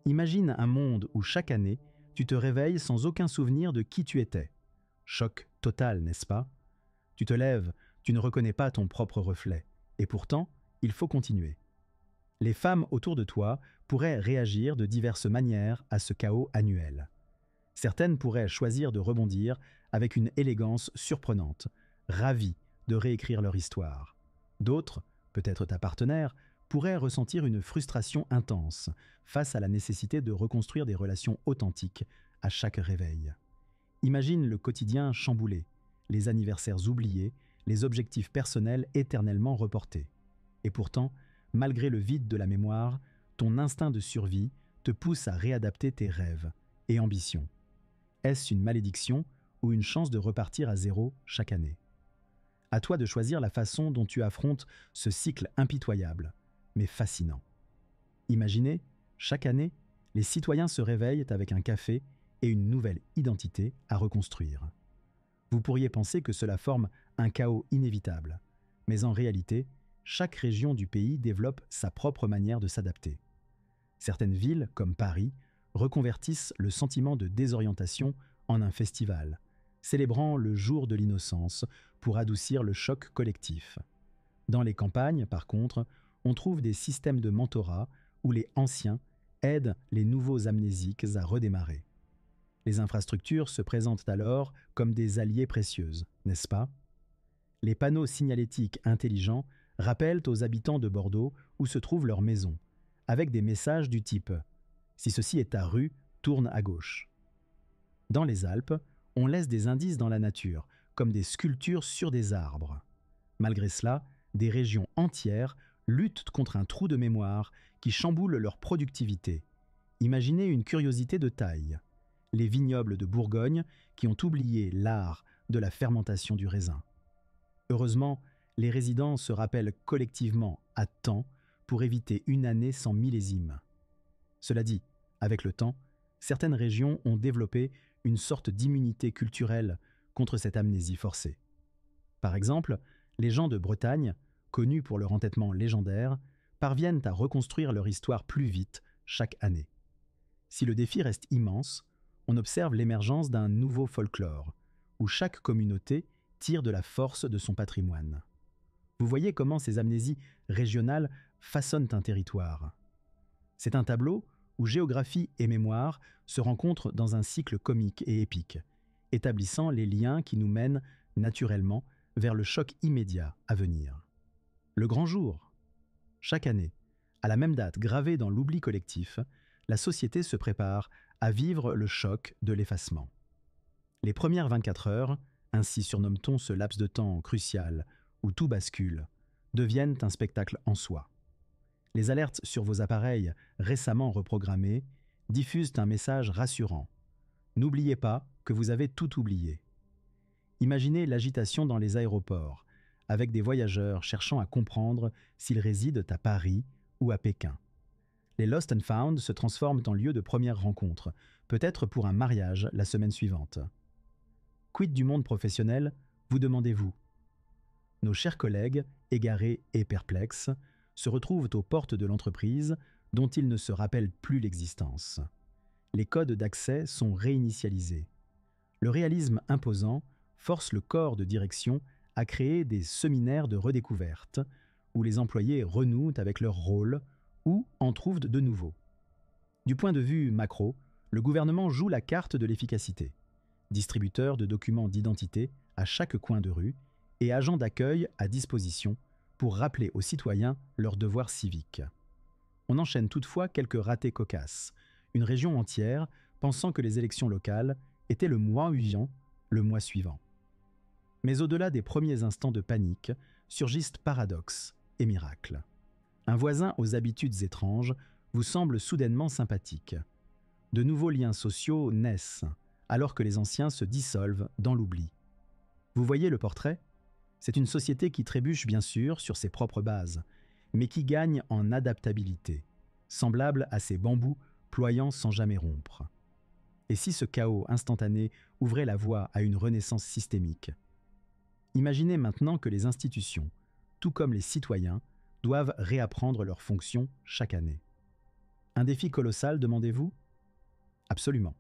Imagine un monde où chaque année, tu te réveilles sans aucun souvenir de qui tu étais. Choc total, n'est-ce pas? Tu te lèves, tu ne reconnais pas ton propre reflet. Et pourtant, il faut continuer. Les femmes autour de toi pourraient réagir de diverses manières à ce chaos annuel. Certaines pourraient choisir de rebondir avec une élégance surprenante, ravies de réécrire leur histoire. D'autres, peut-être ta partenaire, pourraient ressentir une frustration intense face à la nécessité de reconstruire des relations authentiques à chaque réveil. Imagine le quotidien chamboulé, les anniversaires oubliés, les objectifs personnels éternellement reportés. Et pourtant, malgré le vide de la mémoire, ton instinct de survie te pousse à réadapter tes rêves et ambitions. Est-ce une malédiction ou une chance de repartir à zéro chaque année? À toi de choisir la façon dont tu affrontes ce cycle impitoyable, mais fascinant. Imaginez, chaque année, les citoyens se réveillent avec un café et une nouvelle identité à reconstruire. Vous pourriez penser que cela forme un chaos inévitable, mais en réalité, chaque région du pays développe sa propre manière de s'adapter. Certaines villes, comme Paris, reconvertissent le sentiment de désorientation en un festival, célébrant le jour de l'innocence pour adoucir le choc collectif. Dans les campagnes, par contre, on trouve des systèmes de mentorat où les anciens aident les nouveaux amnésiques à redémarrer. Les infrastructures se présentent alors comme des alliés précieuses, n'est-ce pas? Les panneaux signalétiques intelligents rappellent aux habitants de Bordeaux où se trouve leur maison, avec des messages du type « Si ceci est ta rue, tourne à gauche ». Dans les Alpes, on laisse des indices dans la nature, comme des sculptures sur des arbres. Malgré cela, des régions entières luttent contre un trou de mémoire qui chamboule leur productivité. Imaginez une curiosité de taille. Les vignobles de Bourgogne qui ont oublié l'art de la fermentation du raisin. Heureusement, les résidents se rappellent collectivement à temps pour éviter une année sans millésime. Cela dit, avec le temps, certaines régions ont développé une sorte d'immunité culturelle contre cette amnésie forcée. Par exemple, les gens de Bretagne, connus pour leur entêtement légendaire, parviennent à reconstruire leur histoire plus vite chaque année. Si le défi reste immense, on observe l'émergence d'un nouveau folklore, où chaque communauté tire de la force de son patrimoine. Vous voyez comment ces amnésies régionales façonnent un territoire. C'est un tableau où géographie et mémoire se rencontrent dans un cycle comique et épique, établissant les liens qui nous mènent naturellement vers le choc immédiat à venir. Le grand jour. Chaque année, à la même date gravée dans l'oubli collectif, la société se prépare à vivre le choc de l'effacement. Les premières 24 heures, ainsi surnomme-t-on ce laps de temps crucial où tout bascule, deviennent un spectacle en soi. Les alertes sur vos appareils récemment reprogrammés diffusent un message rassurant. N'oubliez pas que vous avez tout oublié. Imaginez l'agitation dans les aéroports, avec des voyageurs cherchant à comprendre s'ils résident à Paris ou à Pékin. Les Lost and Found se transforment en lieu de première rencontre, peut-être pour un mariage la semaine suivante. Quid du monde professionnel, vous demandez-vous? Nos chers collègues, égarés et perplexes, se retrouvent aux portes de l'entreprise dont ils ne se rappellent plus l'existence. Les codes d'accès sont réinitialisés. Le réalisme imposant force le corps de direction à créer des séminaires de redécouverte où les employés renouent avec leur rôle ou en trouvent de nouveaux. Du point de vue macro, le gouvernement joue la carte de l'efficacité. Distributeur de documents d'identité à chaque coin de rue et agent d'accueil à disposition pour rappeler aux citoyens leurs devoirs civiques. On enchaîne toutefois quelques ratés cocasses, une région entière pensant que les élections locales étaient le mois suivant, Mais au-delà des premiers instants de panique, surgissent paradoxes et miracles. Un voisin aux habitudes étranges vous semble soudainement sympathique. De nouveaux liens sociaux naissent, alors que les anciens se dissolvent dans l'oubli. Vous voyez le portrait? C'est une société qui trébuche bien sûr sur ses propres bases, mais qui gagne en adaptabilité, semblable à ces bambous ployant sans jamais rompre. Et si ce chaos instantané ouvrait la voie à une renaissance systémique? Imaginez maintenant que les institutions, tout comme les citoyens, doivent réapprendre leurs fonctions chaque année. Un défi colossal, demandez-vous? Absolument.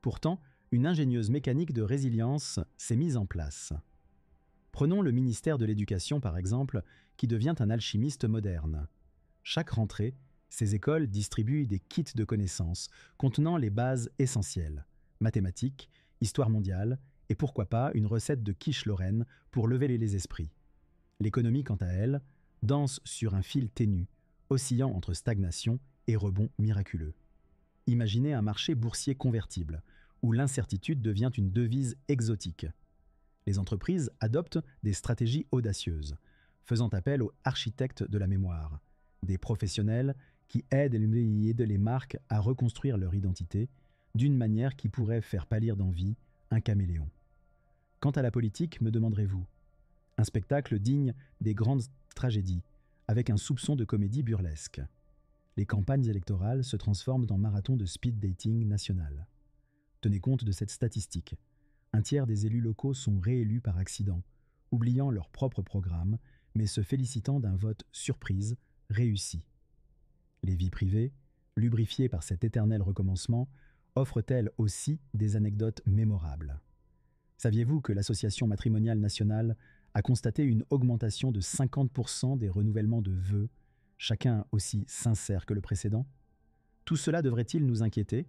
Pourtant, une ingénieuse mécanique de résilience s'est mise en place. Prenons le ministère de l'Éducation par exemple, qui devient un alchimiste moderne. Chaque rentrée, ces écoles distribuent des kits de connaissances contenant les bases essentielles, mathématiques, histoire mondiale et pourquoi pas une recette de quiche lorraine pour lever les esprits. L'économie, quant à elle, danse sur un fil ténu, oscillant entre stagnation et rebond miraculeux. Imaginez un marché boursier convertible, où l'incertitude devient une devise exotique. Les entreprises adoptent des stratégies audacieuses, faisant appel aux architectes de la mémoire, des professionnels qui aident les marques à reconstruire leur identité d'une manière qui pourrait faire pâlir d'envie un caméléon. Quant à la politique, me demanderez-vous? Un spectacle digne des grandes tragédies, avec un soupçon de comédie burlesque. Les campagnes électorales se transforment en marathon de speed dating national. Tenez compte de cette statistique. Un tiers des élus locaux sont réélus par accident, oubliant leur propre programme, mais se félicitant d'un vote surprise réussi. Les vies privées, lubrifiées par cet éternel recommencement, offrent-elles aussi des anecdotes mémorables. Saviez-vous que l'Association matrimoniale nationale a constaté une augmentation de 50% des renouvellements de vœux, chacun aussi sincère que le précédent? Tout cela devrait-il nous inquiéter?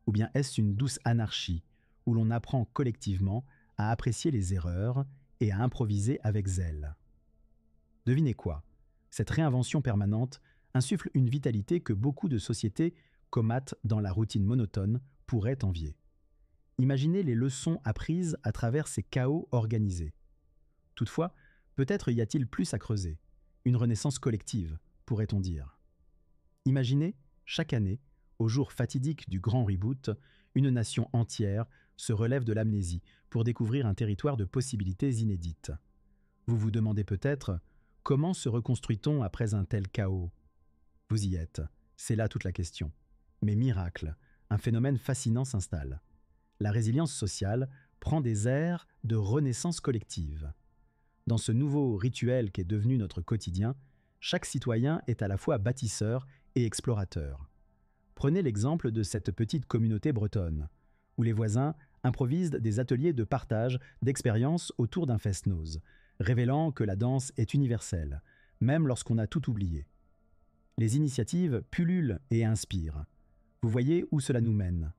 Ou bien est-ce une douce anarchie où l'on apprend collectivement à apprécier les erreurs et à improviser avec zèle? Devinez quoi? Cette réinvention permanente insuffle une vitalité que beaucoup de sociétés comatent dans la routine monotone pourraient envier. Imaginez les leçons apprises à travers ces chaos organisés. Toutefois, peut-être y a-t-il plus à creuser. Une renaissance collective, pourrait-on dire. Imaginez, chaque année, au jour fatidique du grand reboot, une nation entière se relève de l'amnésie pour découvrir un territoire de possibilités inédites. Vous vous demandez peut-être, comment se reconstruit-on après un tel chaos? Vous y êtes, c'est là toute la question. Mais miracle, un phénomène fascinant s'installe. La résilience sociale prend des airs de renaissance collective. Dans ce nouveau rituel qu'est devenu notre quotidien, chaque citoyen est à la fois bâtisseur et explorateur. Prenez l'exemple de cette petite communauté bretonne, où les voisins improvisent des ateliers de partage d'expériences autour d'un fest-noz, révélant que la danse est universelle, même lorsqu'on a tout oublié. Les initiatives pullulent et inspirent. Vous voyez où cela nous mène.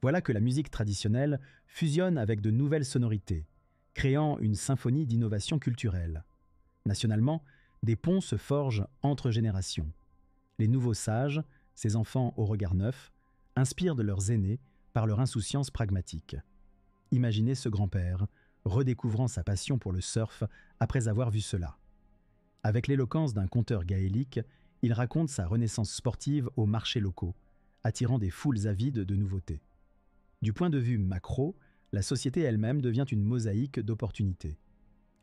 Voilà que la musique traditionnelle fusionne avec de nouvelles sonorités, créant une symphonie d'innovation culturelle. Nationalement, des ponts se forgent entre générations. Les nouveaux sages, ces enfants au regard neuf, inspirent de leurs aînés par leur insouciance pragmatique. Imaginez ce grand-père, redécouvrant sa passion pour le surf après avoir vu cela. Avec l'éloquence d'un conteur gaélique, il raconte sa renaissance sportive aux marchés locaux, attirant des foules avides de nouveautés. Du point de vue macro, la société elle-même devient une mosaïque d'opportunités.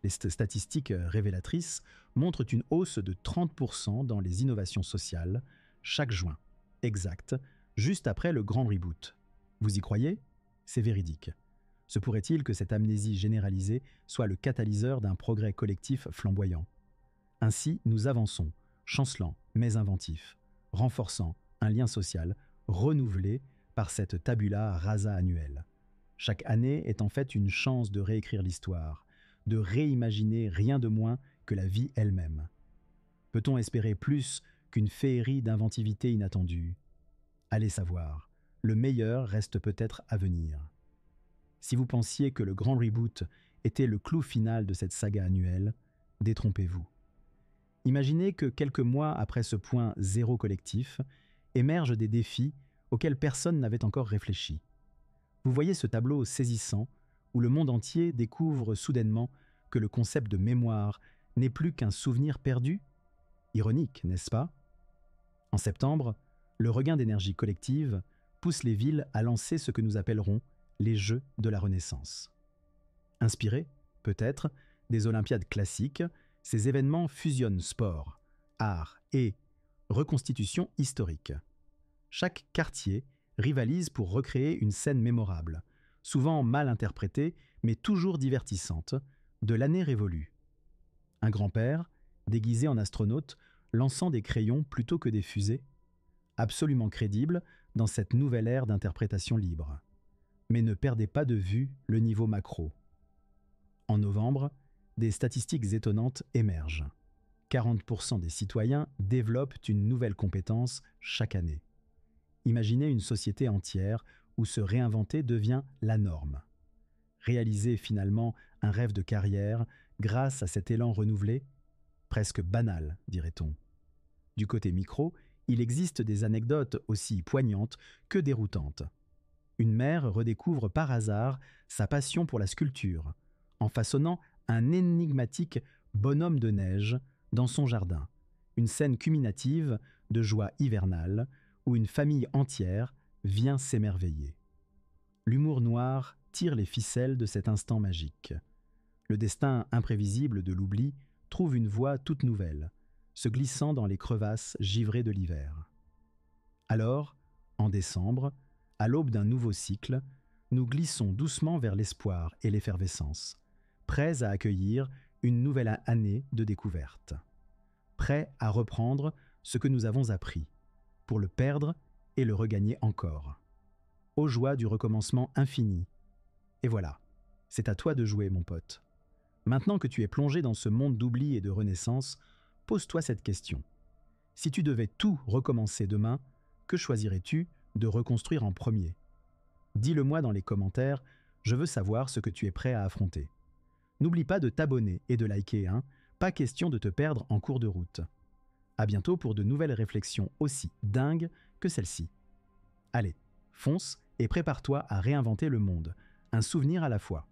Les statistiques révélatrices montrent une hausse de 30% dans les innovations sociales chaque juin, exact, juste après le grand reboot. Vous y croyez? C'est véridique. Se pourrait-il que cette amnésie généralisée soit le catalyseur d'un progrès collectif flamboyant? Ainsi, nous avançons, chancelants mais inventifs, renforçant un lien social renouvelé par cette tabula rasa annuelle. Chaque année est en fait une chance de réécrire l'histoire, de réimaginer rien de moins que la vie elle-même. Peut-on espérer plus qu'une féerie d'inventivité inattendue? Allez savoir, le meilleur reste peut-être à venir. Si vous pensiez que le grand reboot était le clou final de cette saga annuelle, détrompez-vous. Imaginez que quelques mois après ce point zéro collectif, émergent des défis auxquels personne n'avait encore réfléchi. Vous voyez ce tableau saisissant où le monde entier découvre soudainement que le concept de mémoire n'est plus qu'un souvenir perdu? Ironique, n'est-ce pas? En septembre, le regain d'énergie collective pousse les villes à lancer ce que nous appellerons les Jeux de la Renaissance. Inspirés, peut-être, des Olympiades classiques, ces événements fusionnent sport, art et reconstitution historique. Chaque quartier rivalise pour recréer une scène mémorable, souvent mal interprétée, mais toujours divertissante, de l'année révolue. Un grand-père, déguisé en astronaute, lançant des crayons plutôt que des fusées. absolument crédible dans cette nouvelle ère d'interprétation libre. Mais ne perdez pas de vue le niveau macro. En novembre, des statistiques étonnantes émergent. 40% des citoyens développent une nouvelle compétence chaque année. Imaginez une société entière où se réinventer devient la norme. Réaliser finalement un rêve de carrière grâce à cet élan renouvelé, presque banal, dirait-on. Du côté micro, il existe des anecdotes aussi poignantes que déroutantes. Une mère redécouvre par hasard sa passion pour la sculpture, en façonnant un énigmatique bonhomme de neige dans son jardin. Une scène culminative de joie hivernale où une famille entière vient s'émerveiller. L'humour noir tire les ficelles de cet instant magique. Le destin imprévisible de l'oubli trouve une voie toute nouvelle, se glissant dans les crevasses givrées de l'hiver. Alors, en décembre, à l'aube d'un nouveau cycle, nous glissons doucement vers l'espoir et l'effervescence, prêts à accueillir une nouvelle année de découverte. Prêts à reprendre ce que nous avons appris, pour le perdre et le regagner encore. Aux joies du recommencement infini. Et voilà, c'est à toi de jouer, mon pote. Maintenant que tu es plongé dans ce monde d'oubli et de renaissance, pose-toi cette question. Si tu devais tout recommencer demain, que choisirais-tu de reconstruire en premier? Dis-le-moi dans les commentaires, je veux savoir ce que tu es prêt à affronter. N'oublie pas de t'abonner et de liker, hein, pas question de te perdre en cours de route. À bientôt pour de nouvelles réflexions aussi dingues que celle-ci. Allez, fonce et prépare-toi à réinventer le monde, un souvenir à la fois.